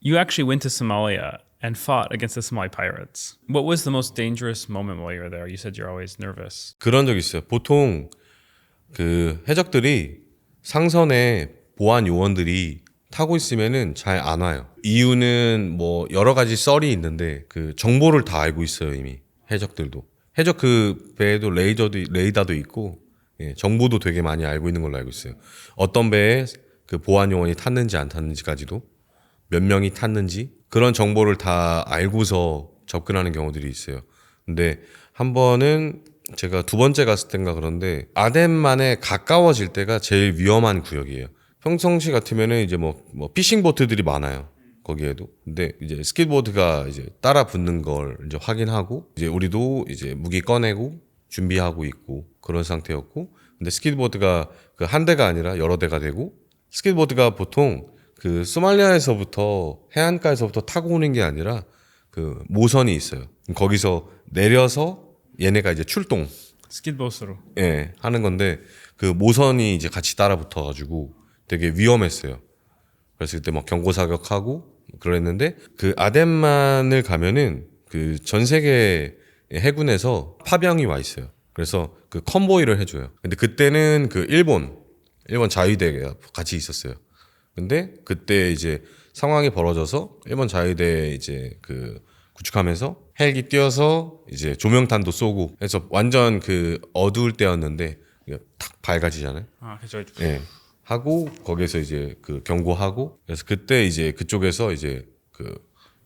You actually went to Somalia and fought against the Somali pirates. What was the most dangerous moment while you were there? You said you're always nervous. 그런 적 있어요. 보통 그 해적들이 상선에 보안 요원들이 타고 있으면은 잘 안 와요. 이유는 뭐 여러 가지 썰이 있는데 그 정보를 다 알고 있어요, 이미. 해적들도. 해적 그 배에도 레이더도 있고 예, 정보도 되게 많이 알고 있는 걸로 알고 있어요. 어떤 배에 그 보안 요원이 탔는지 안 탔는지까지도 몇 명이 탔는지 그런 정보를 다 알고서 접근하는 경우들이 있어요. 근데 한 번은 제가 두 번째 갔을 땐가 그런데 아덴만에 가까워질 때가 제일 위험한 구역이에요. 평상시 같으면은 이제 뭐 피싱 보트들이 많아요. 거기에도. 근데 이제 스키보드가 이제 따라 붙는 걸 이제 확인하고 이제 우리도 이제 무기 꺼내고 준비하고 있고 그런 상태였고 근데 스키보드가 그 한 대가 아니라 여러 대가 되고 스키보드가 보통 그 소말리아에서부터 해안가에서부터 타고 오는 게 아니라 그 모선이 있어요. 거기서 내려서 얘네가 이제 출동 스키보스로. 예, 하는 건데 그 모선이 이제 같이 따라 붙어가지고 되게 위험했어요. 그래서 그때 막 경고 사격하고 그랬는데 그 아덴만을 가면은 그 전 세계 해군에서 파병이 와 있어요. 그래서 그 컨보이를 해줘요. 근데 그때는 그 일본 자위대가 같이 있었어요. 근데 그때 이제 상황이 벌어져서 일본 자위대 이제 그 구축하면서 헬기 띄어서 이제 조명탄도 쏘고 해서 완전 그 어두울 때였는데 탁 밝아지잖아요. 아, 그죠. 예. 하고 거기서 이제 그 경고하고 그래서 그때 이제 그쪽에서 이제 그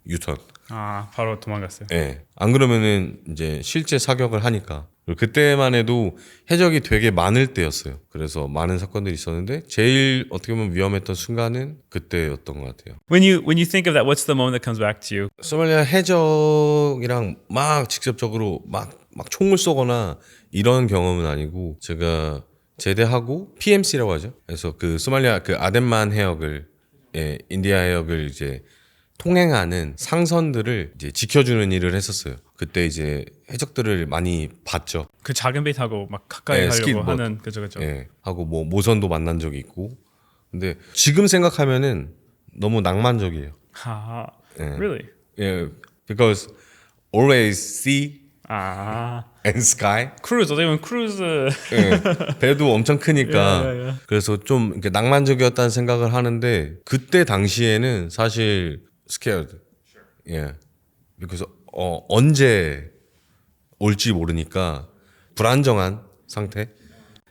유턴. 아, 바로 도망갔어요. 예. 안 그러면은 이제 실제 사격을 하니까. 그리고 그때만 해도 해적이 되게 많을 때였어요. 그래서 많은 사건들이 있었는데 제일 어떻게 보면 위험했던 순간은 그때였던 것 같아요. When you think of that, what's the moment that comes back to you? 소말리아 해적이랑 막 직접적으로 막 총을 쏘거나 이런 경험은 아니고 제가 제대하고 PMC라고 하죠. 그래서 그 소말리아 그 아덴만 해역을 인디아 해역을 이제 통행하는 상선들을 이제 지켜주는 일을 했었어요. 그때 이제 해적들을 많이 봤죠. 그 작은 배 타고 막 가까이 하려고 스키보드. 하는 그죠. 예, 하고 뭐 모선도 만난 적이 있고. 근데 지금 생각하면은 너무 낭만적이에요. 아, really? 예, because always sea 아, and sky. 크루즈 어떻게 보면 크루즈. 예, 배도 엄청 크니까 예. 그래서 좀 이렇게 낭만적이었다는 생각을 하는데 그때 당시에는 사실 scared. 예, because 언제 올지 모르니까 불안정한 상태.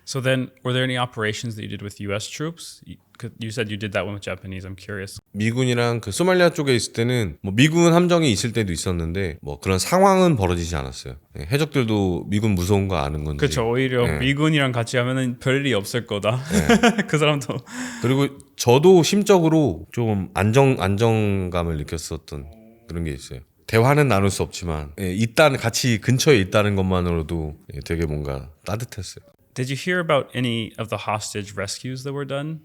So then, were there any operations that you did with U.S. troops? You said you did that one with Japanese. I'm curious. 미군이랑 그 소말리아 쪽에 있을 때는 뭐 미군 함정이 있을 때도 있었는데 뭐 그런 상황은 벌어지지 않았어요. 예, 해적들도 미군 무서운 거 아는 건지. 그렇죠. 오히려 예. 미군이랑 같이 하면은 별일이 없을 거다. 그 사람도. 그리고 저도 심적으로 좀 안정감을 느꼈었던 그런 게 있어요. 대화는 나눌 수 없지만 같이 근처에 있다는 것만으로도 되게 뭔가 따뜻했어요. Did you hear about any of the hostage rescues that were done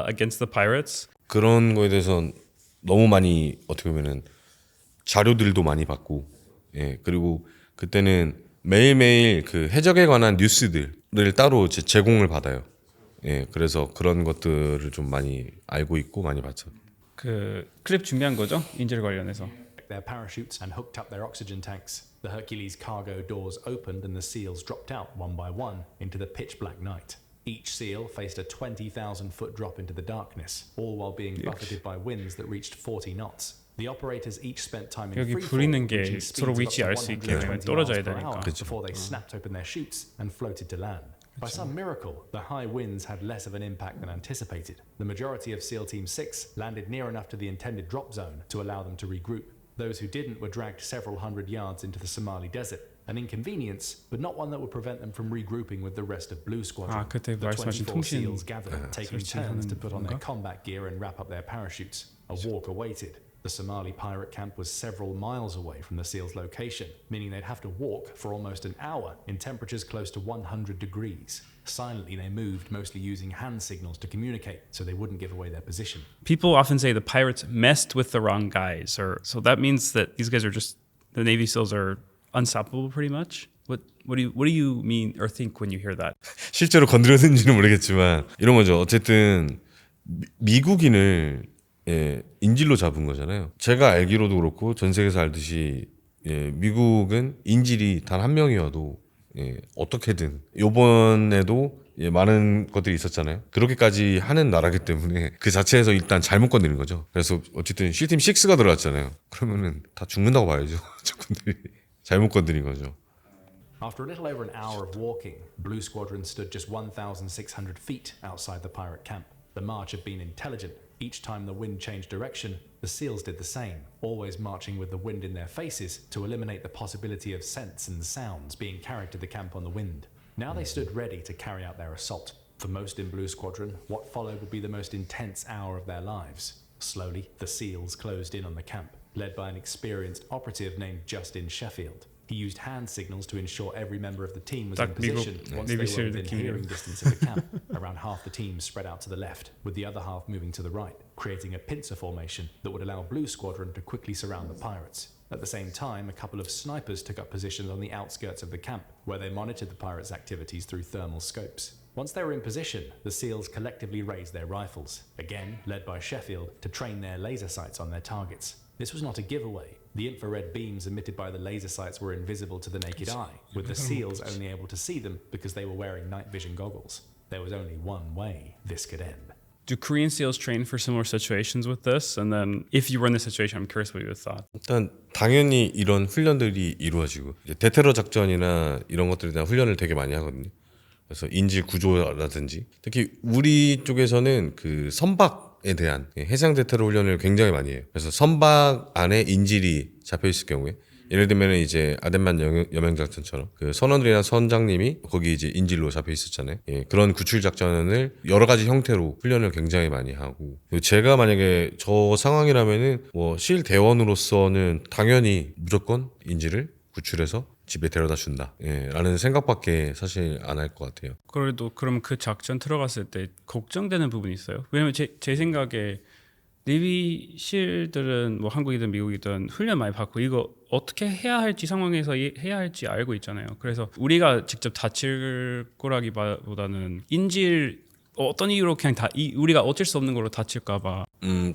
against the pirates? 그런 거에 대해서 너무 많이 어떻게 보면은 자료들도 많이 받고 그리고 그때는 매일매일 그 해적에 관한 뉴스들을 따로 제공을 받아요. 그래서 그런 것들을 좀 많이 알고 있고 많이 봤죠. 그 클립 준비한 거죠? 인질 관련해서. Their parachutes and hooked up their oxygen tanks. The Hercules cargo doors opened and the seals dropped out one by one into the pitch black night. Each seal faced a 20,000 foot drop into the darkness, all while being buffeted by winds that reached 40 knots. The operators each spent time in 여기 free 불 있는 fall, 게 reaching 서로 speeds 위치 of 알 up 수 to 있게 120 떨어져야 miles per 되니까. hour before they snapped open their chutes and floated to land. By some miracle, the high winds had less of an impact than anticipated. The majority of SEAL Team 6 landed near enough to the intended drop zone to allow them to regroup. Those who didn't were dragged several hundred yards into the Somali desert. An inconvenience, but not one that would prevent them from regrouping with the rest of Blue Squadron. 아, 그때 The 말씀하신 24 통신 SEAls gathered, taking turns to put on their 건가? combat gear and wrap up their parachutes. A walk awaited. The Somali pirate camp was several miles away from the SEALs' location, meaning they'd have to walk for almost an hour in temperatures close to 100 degrees. Silently, they moved, mostly using hand signals to communicate so they wouldn't give away their position. People often say the pirates messed with the wrong guys, so that means that these guys are just the Navy SEALs are unstoppable, pretty much. What do you mean or think when you hear that? 실제로 건드렸는지는 모르겠지만 이런 거죠. 어쨌든 미국인을 인질로 잡은 거잖아요. 제가 알기로도 그렇고 전 세계에서 알듯이 미국은 인질이 단 한 명이어도 어떻게든 요번에도 많은 것들이 있었잖아요. 그렇게까지 하는 나라기 때문에 그 자체에서 일단 잘못 건드린 거죠. 그래서 어쨌든 C팀 6가 들어갔잖아요. 그러면은 다 죽는다고 봐야죠. 적군들이 잘못 건드린 거죠. After a little over an hour of walking, Blue Squadron stood just 1,600 feet outside the pirate camp. The march had been intelligent. Each time the wind changed direction, the SEALs did the same, always marching with the wind in their faces to eliminate the possibility of scents and sounds being carried to the camp on the wind. Now they stood ready to carry out their assault. For most in Blue Squadron, what followed would be the most intense hour of their lives. Slowly, the SEALs closed in on the camp, led by an experienced operative named Justin Sheffield. He used hand signals to ensure every member of the team was in 딱 position 미국 once they were 내비실 within 느낌이에요. hearing distance of the camp. Around half the team spread out to the left, with the other half moving to the right, creating a pincer formation that would allow Blue Squadron to quickly surround the pirates. At the same time, a couple of snipers took up positions on the outskirts of the camp, where they monitored the pirates' activities through thermal scopes. Once they were in position, the SEALs collectively raised their rifles, again led by Sheffield, to train their laser sights on their targets. This was not a giveaway. The infrared beams emitted by the laser sights were invisible to the naked eye, with the SEALs only able to see them because they were wearing night vision goggles. There was only one way this could end. Do Korean SEALs train for similar situations with this? And then if you were in this situation, I'm curious what you would thought. 일단 당연히 이런 훈련들이 이루어지고 이제 대테러 작전이나 이런 것들에 대한 훈련을 되게 많이 하거든요. 그래서 인질 구조라든지 특히 우리 쪽에서는 그 선박에 대한 해상 대테러 훈련을 굉장히 많이 해요. 그래서 선박 안에 인질이 잡혀 있을 경우에 예를 들면 이제 아덴만 여명 작전처럼 그 선원들이나 선장님이 거기 이제 인질로 잡혀 있었잖아요. 그런 구출 작전을 여러 가지 형태로 훈련을 굉장히 많이 하고 제가 만약에 저 상황이라면은 뭐 실 대원으로서는 당연히 무조건 인질을 구출해서 집에 데려다 준다. 라는 생각밖에 사실 안 할 것 같아요. 그래도 그럼 그 작전 들어갔을 때 걱정되는 부분이 있어요? 왜냐면 제 생각에 내비실들은 뭐 한국이든 미국이든 훈련 많이 받고 이거 어떻게 해야 할지 상황에서 해야 할지 알고 있잖아요. 그래서 우리가 직접 다칠 거라기보다는 인질 어떤 이유로 그냥 우리가 어쩔 수 없는 걸로 다칠까봐.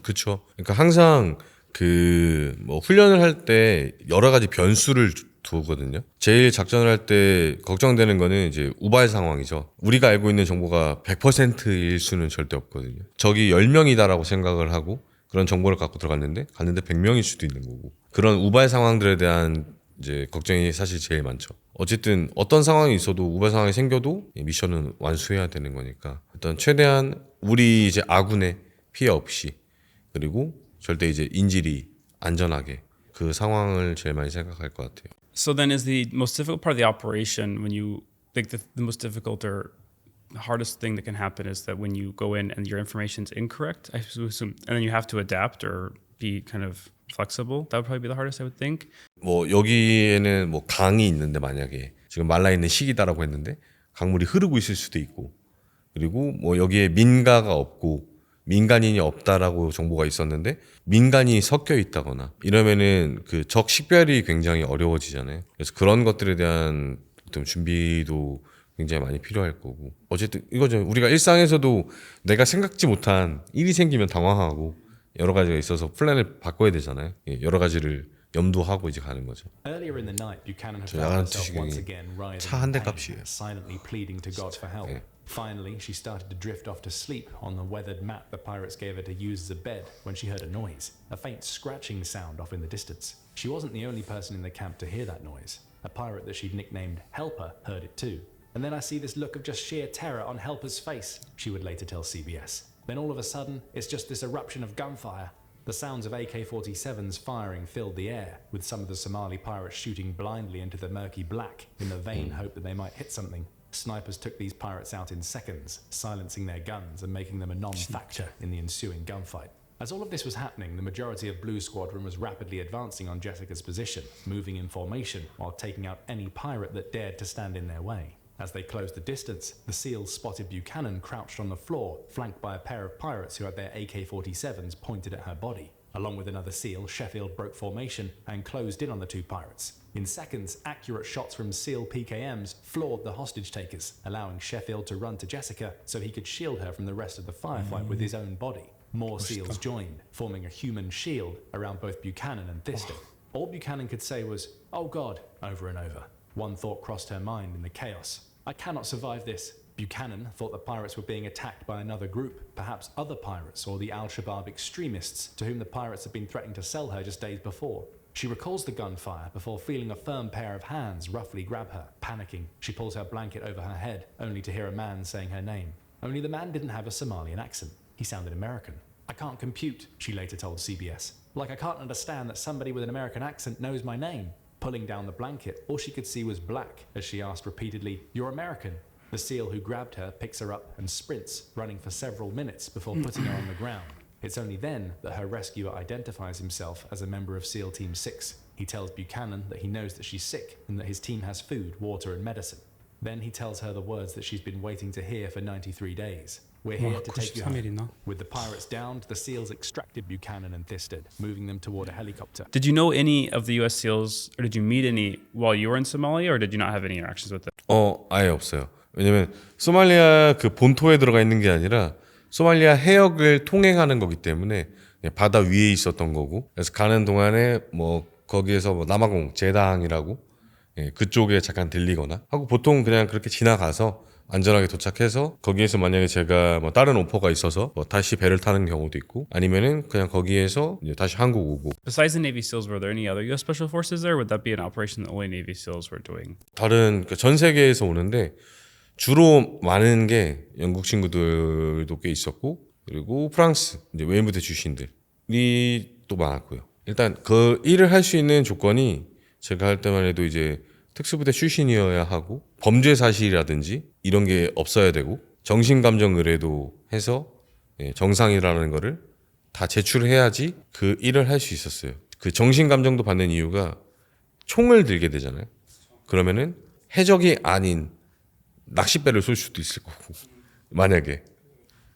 그렇죠. 그러니까 항상 그 뭐 훈련을 할 때 여러 가지 변수를 두거든요. 제일 작전을 할 때 걱정되는 거는 이제 우발 상황이죠. 우리가 알고 있는 정보가 100%일 수는 절대 없거든요. 적이 10명이다라고 생각을 하고 그런 정보를 갖고 들어갔는데 100명일 수도 있는 거고. 그런 우발 상황들에 대한 이제 걱정이 사실 제일 많죠. 어쨌든 어떤 상황이 있어도 우발 상황이 생겨도 미션은 완수해야 되는 거니까 일단 최대한 우리 이제 아군의 피해 없이 그리고 절대 이제 인질이 안전하게 그 상황을 제일 많이 생각할 것 같아요. So then is the most difficult part of the operation when you think the most difficult or the hardest thing that can happen is that when you go in and your information's incorrect, I assume, and then you have to adapt or be kind of flexible. That would probably be the hardest, I would think. 뭐 여기에는 뭐 강이 있는데 만약에 지금 말라 있는 시기다라고 했는데 강물이 흐르고 있을 수도 있고 그리고 뭐 여기에 민가가 없고 민간인이 없다라고 정보가 있었는데 민간이 섞여 있다거나 이러면은 그 적 식별이 굉장히 어려워지잖아요. 그래서 그런 것들에 대한 어떤 준비도 굉장히 많이 필요할 거고 어쨌든 이거죠. 우리가 일상에서도 내가 생각지 못한 일이 생기면 당황하고 여러 가지가 있어서 플랜을 바꿔야 되잖아요. 여러 가지를 염두하고 이제 가는 거죠. Earlier in the night, Buchanan had 저 found 야간 herself 투식이 once again writhing 차 한 대 in pain, 값이에요. silently pleading to God for help. Finally, she started to drift off to sleep on the weathered mat the pirates gave her to use as a bed when she heard a noise, a faint scratching sound off in the distance. She wasn't the only person in the camp to hear that noise. A pirate that she'd nicknamed Helper heard it too. And then I see this look of just sheer terror on Helper's face, she would later tell CBS. Then all of a sudden, it's just this eruption of gunfire. The sounds of AK-47s firing filled the air, with some of the Somali pirates shooting blindly into the murky black in the vain hope that they might hit something. Snipers took these pirates out in seconds, silencing their guns and making them a non-factor in the ensuing gunfight. As all of this was happening, the majority of Blue Squadron was rapidly advancing on Jessica's position, moving in formation while taking out any pirate that dared to stand in their way. As they closed the distance, the SEALs spotted Buchanan crouched on the floor, flanked by a pair of pirates who had their AK-47s pointed at her body. Along with another SEAL, Sheffield broke formation and closed in on the two pirates. In seconds, accurate shots from SEAL PKMs floored the hostage takers, allowing Sheffield to run to Jessica so he could shield her from the rest of the firefight with his own body. More SEALs joined, forming a human shield around both Buchanan and Thisted. All Buchanan could say was, "Oh God," over and over. One thought crossed her mind in the chaos. I cannot survive this. Buchanan thought the pirates were being attacked by another group, perhaps other pirates or the Al-Shabaab extremists to whom the pirates had been threatening to sell her just days before. She recalls the gunfire before feeling a firm pair of hands roughly grab her. Panicking, she pulls her blanket over her head, only to hear a man saying her name. Only the man didn't have a Somalian accent. He sounded American. "I can't compute," she later told CBS. "Like I can't understand that somebody with an American accent knows my name." Pulling down the blanket, all she could see was black as she asked repeatedly, "You're American?" The SEAL who grabbed her picks her up and sprints, running for several minutes before putting her on the ground. It's only then that her rescuer identifies himself as a member of SEAL Team 6. He tells Buchanan that he knows that she's sick and that his team has food, water, and medicine. Then he tells her the words that she's been waiting to hear for 93 days. "We're here to take you home." 93일이나. With the pirates downed, the SEALs extracted Buchanan and Thisted, moving them toward a helicopter. Did you know any of the U.S. SEALs, or did you meet any while you were in Somalia, or did you not have any interactions with them? 아예 없어요. 왜냐면 소말리아 그 본토에 들어가 있는 게 아니라 소말리아 해역을 통행하는 거기 때문에 그냥 바다 위에 있었던 거고, 그래서 가는 동안에 뭐 거기에서 뭐 남아공 제다항이라고 그쪽에 잠깐 들리거나 하고, 보통 그냥 그렇게 지나가서 안전하게 도착해서 거기에서 만약에 제가 뭐 다른 오퍼가 있어서 뭐 다시 배를 타는 경우도 있고, 아니면은 그냥 거기에서 이제 다시 한국 오고. Besides the Navy SEALs, were there any other U.S. Special Forces there? Would that be an operation that only Navy SEALs were doing? 다른 전 세계에서 오는데 주로 많은 게 영국 친구들도 꽤 있었고, 그리고 프랑스 이제 웨이무대 출신들이 또 많았고요. 일단 그 일을 할 수 있는 조건이 제가 할 때만 해도 이제 특수부대 출신이어야 하고, 범죄 사실이라든지 이런 게 없어야 되고, 정신감정 의뢰도 해서 정상이라는 거를 다 제출해야지 그 일을 할 수 있었어요. 그 정신감정도 받는 이유가 총을 들게 되잖아요. 그러면은 해적이 아닌 낚싯배를 쏠 수도 있을 거고, 만약에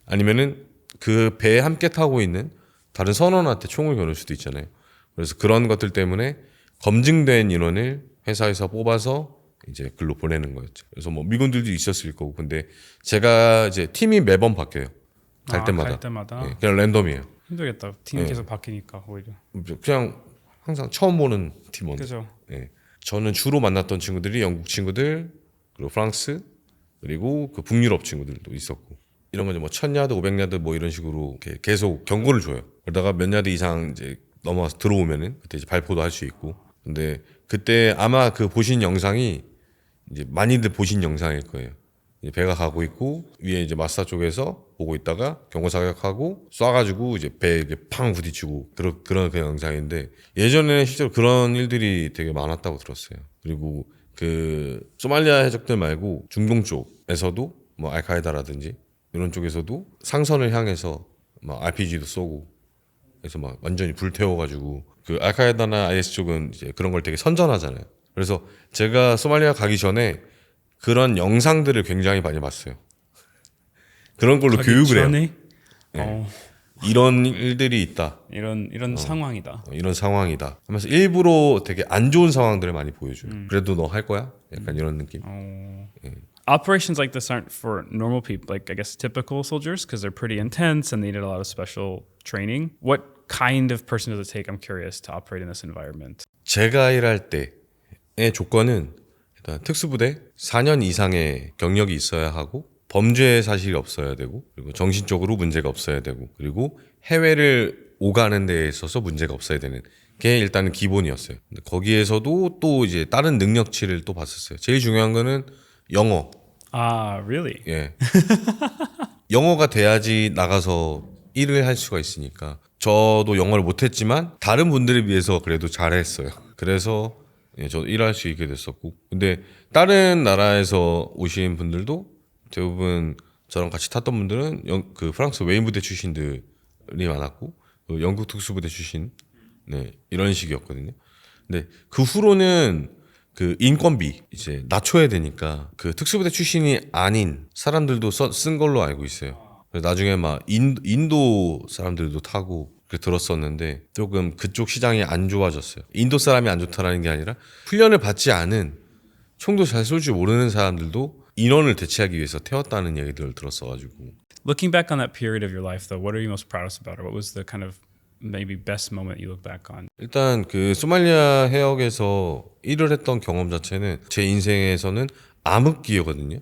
아니면은 그 배에 함께 타고 있는 다른 선원한테 총을 겨눌 수도 있잖아요. 그래서 그런 것들 때문에 검증된 인원을 회사에서 뽑아서 이제 글로 보내는 거였죠. 그래서 뭐 미군들도 있었을 거고, 근데 제가 이제 팀이 매번 바뀌어요. 갈 때마다. 갈 때마다. 예, 그냥 랜덤이에요. 힘들겠다. 팀이 계속 바뀌니까 오히려. 그냥 항상 처음 보는 팀원. 그죠. 예. 저는 주로 만났던 친구들이 영국 친구들, 그리고 프랑스, 그리고 그 북유럽 친구들도 있었고, 이런 거 이제 뭐 1000야드, 500야드 뭐 이런 식으로 이렇게 계속 경고를 줘요. 그러다가 몇 야드 이상 이제 넘어와서 들어오면은 그때 이제 발포도 할 수 있고. 근데 그때 아마 그 보신 영상이 이제 많이들 보신 영상일 거예요. 이제 배가 가고 있고 위에 이제 마스터 쪽에서 보고 있다가 경고 사격하고 쏴가지고 이제 배에 이렇게 팡 부딪히고 그런 그 영상인데, 예전에는 실제로 그런 일들이 되게 많았다고 들었어요. 그리고 그 소말리아 해적들 말고 중동 쪽에서도 뭐 알카에다라든지 이런 쪽에서도 상선을 향해서 막 RPG도 쏘고, 그래서 막 완전히 불태워가지고, 그 알카에다나 IS 쪽은 이제 그런 걸 되게 선전하잖아요. 그래서 제가 소말리아 가기 전에 그런 영상들을 굉장히 많이 봤어요. 그런 걸로 교육을 해요. 네. 이런 일들이 있다. 이런 상황이다. 이런 상황이다 하면서 일부러 되게 안 좋은 상황들을 많이 보여줘요. 그래도 너 할 거야? 약간 이런 느낌. Operations like this aren't for normal people, like I guess typical soldiers, because they're pretty intense and they need a lot of special training. What kind of person does it take? I'm curious to operate in this environment. 제가 일할 때의 조건은 일단 특수부대 4년 이상의 경력이 있어야 하고, 범죄 사실이 없어야 되고, 그리고 정신적으로 문제가 없어야 되고, 그리고 해외를 오가는 데에 있어서 문제가 없어야 되는 게 일단은 기본이었어요. 근데 거기에서도 또 이제 다른 능력치를 또 봤었어요. 제일 중요한 거는 영어. Ah, really? 예. 영어가 돼야지 나가서 일을 할 수가 있으니까. 저도 영어를 못했지만 다른 분들에 비해서 그래도 잘했어요. 그래서 저도 일할 수 있게 됐었고, 근데 다른 나라에서 오신 분들도 대부분 저랑 같이 탔던 분들은 그 프랑스 웨인부대 출신들이 많았고, 영국 특수부대 출신, 네, 이런 식이었거든요. 근데 그 후로는 그 인건비 이제 낮춰야 되니까 그 특수부대 출신이 아닌 사람들도 쓴 걸로 알고 있어요. 그래서 나중에 막 인도 사람들도 타고 그렇게 들었었는데, 조금 그쪽 시장이 안 좋아졌어요. 인도 사람이 안 좋다라는 게 아니라 훈련을 받지 않은, 총도 잘 쏠 줄 모르는 사람들도 인원을 대체하기 위해서 태웠다는 얘기들을 들었어가지고. Looking back on that period of your life, though, what are you most proudest about, or what was the kind of maybe best moment you look back on? 일단 그 소말리아 해역에서 일을 했던 경험 자체는 제 인생에서는 암흑기였거든요.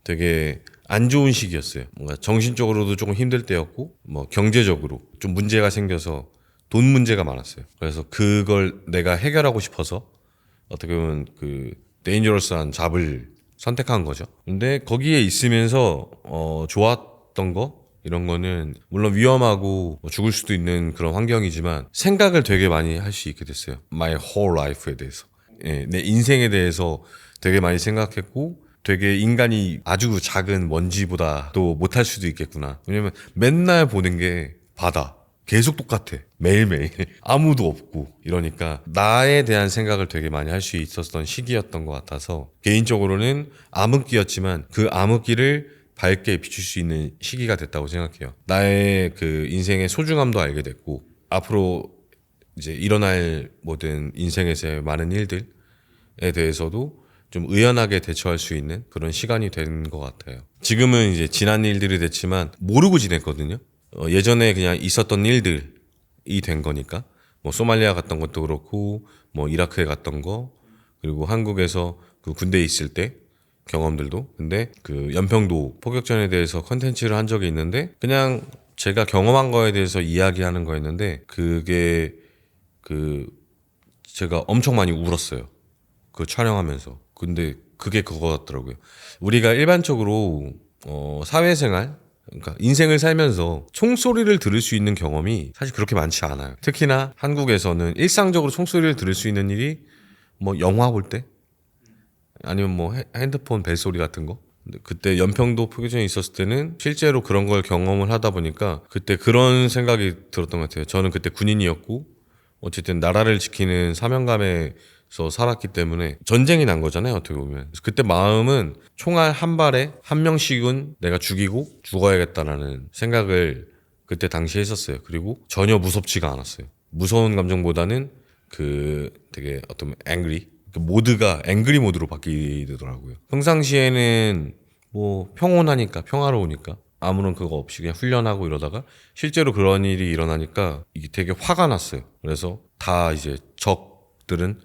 되게 안 좋은 시기였어요. 뭔가 정신적으로도 조금 힘들 때였고, 뭐 경제적으로 좀 문제가 생겨서 돈 문제가 많았어요. 그래서 그걸 내가 해결하고 싶어서 어떻게 보면 그 데인저러스한 잡을 선택한 거죠. 근데 거기에 있으면서 좋았던 거 이런 거는 물론 위험하고 죽을 수도 있는 그런 환경이지만 생각을 되게 많이 할 수 있게 됐어요. My whole life에 대해서. 예, 내 인생에 대해서 되게 많이 생각했고 되게 인간이 아주 작은 먼지보다도 못할 수도 있겠구나. 왜냐면 맨날 보는 게 바다. 계속 똑같아. 매일매일. 아무도 없고. 이러니까 나에 대한 생각을 되게 많이 할 수 있었던 시기였던 것 같아서 개인적으로는 암흑기였지만 그 암흑기를 밝게 비출 수 있는 시기가 됐다고 생각해요. 나의 그 인생의 소중함도 알게 됐고 앞으로 이제 일어날 모든 인생에서의 많은 일들에 대해서도 좀 의연하게 대처할 수 있는 그런 시간이 된 것 같아요. 지금은 이제 지난 일들이 됐지만 모르고 지냈거든요. 예전에 그냥 있었던 일들이 된 거니까 뭐 소말리아 갔던 것도 그렇고 뭐 이라크에 갔던 거 그리고 한국에서 그 군대에 있을 때 경험들도 근데 그 연평도 포격전에 대해서 컨텐츠를 한 적이 있는데 그냥 제가 경험한 거에 대해서 이야기하는 거였는데 그게 그 제가 엄청 많이 울었어요. 그 촬영하면서. 근데 그게 그거 같더라고요. 우리가 일반적으로 사회생활 그러니까 인생을 살면서 총소리를 들을 수 있는 경험이 사실 그렇게 많지 않아요. 특히나 한국에서는 일상적으로 총소리를 들을 수 있는 일이 뭐 영화 볼 때 아니면 뭐 핸드폰 벨소리 같은 거. 근데 그때 연평도 포교전이 있었을 때는 실제로 그런 걸 경험을 하다 보니까 그때 그런 생각이 들었던 것 같아요. 저는 그때 군인이었고 어쨌든 나라를 지키는 사명감에서 살았기 때문에 전쟁이 난 거잖아요. 어떻게 보면. 그래서 그때 마음은 총알 한 발에 한 명씩은 내가 죽이고 죽어야겠다라는 생각을 그때 당시에 했었어요. 그리고 전혀 무섭지가 않았어요. 무서운 감정보다는 그 되게 어떤 angry 모드가 앵그리 모드로 바뀌더라고요. 평상시에는 뭐 평온하니까 평화로우니까 아무런 그거 없이 그냥 훈련하고 이러다가 실제로 그런 일이 일어나니까 이게 되게 화가 났어요. 그래서 다 이제 적들은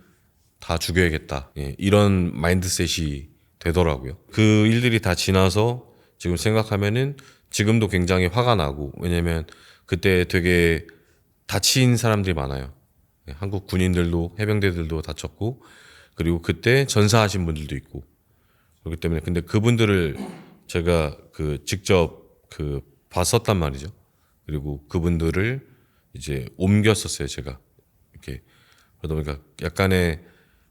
다 죽여야겠다. 예, 이런 마인드셋이 되더라고요. 그 일들이 다 지나서 지금 생각하면은 지금도 굉장히 화가 나고 왜냐면 그때 되게 다친 사람들이 많아요. 예, 한국 군인들도 해병대들도 다쳤고 그리고 그때 전사하신 분들도 있고 그렇기 때문에 근데 그분들을 제가 그 직접 그 봤었단 말이죠. 그리고 그분들을 이제 옮겼었어요. 제가 이렇게 그러다 보니까 약간의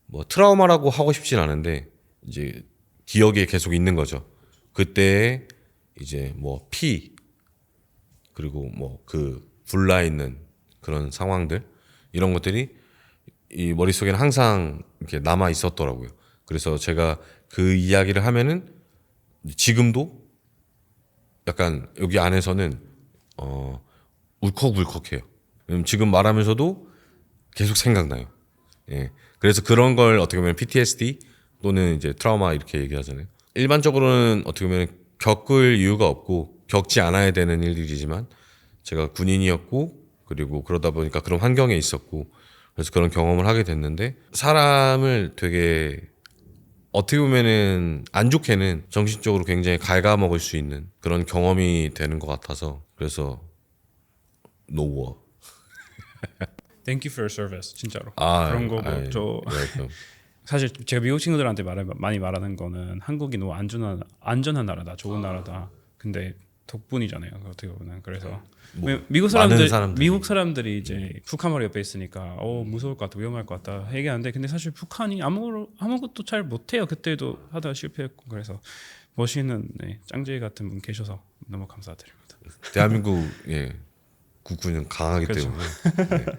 뭐 트라우마라고 하고 싶진 않은데 이제 기억에 계속 있는 거죠. 그때 이제 뭐 피 그리고 뭐 그 불나 있는 그런 상황들 이런 것들이 이 머릿속에는 항상 이렇게 남아 있었더라고요. 그래서 제가 그 이야기를 하면은 지금도 약간 여기 안에서는 울컥울컥해요. 지금 말하면서도 계속 생각나요. 예. 그래서 그런 걸 어떻게 보면 PTSD 또는 이제 트라우마 이렇게 얘기하잖아요. 일반적으로는 어떻게 보면 겪을 이유가 없고 겪지 않아야 되는 일들이지만 제가 군인이었고 그리고 그러다 보니까 그런 환경에 있었고 그래서 그런 경험을 하게 됐는데 사람을 되게 어떻게 보면은 안 좋게는 정신적으로 굉장히 갉아먹을 수 있는 그런 경험이 되는 것 같아서 그래서 No war. Thank you for your service. 진짜로. 아, 그런 거고 저 사실 제가 미국 친구들한테 많이 말하는 거는 한국이 너무 안전한 나라다, 좋은 나라다. 근데 덕분이잖아요. 어떻게 보면 그래서 미국 사람들이 이제 북한 바로 옆에 있으니까 무서울 것 같다, 위험할 것 같다 얘기하는데 근데 사실 북한이 아무것도 잘 못해요. 그때도 하다가 실패했고 그래서 멋있는 짱제이 같은 분 계셔서 너무 감사드립니다. 대한민국 국군은 강하기 그렇죠. 때문에. 네.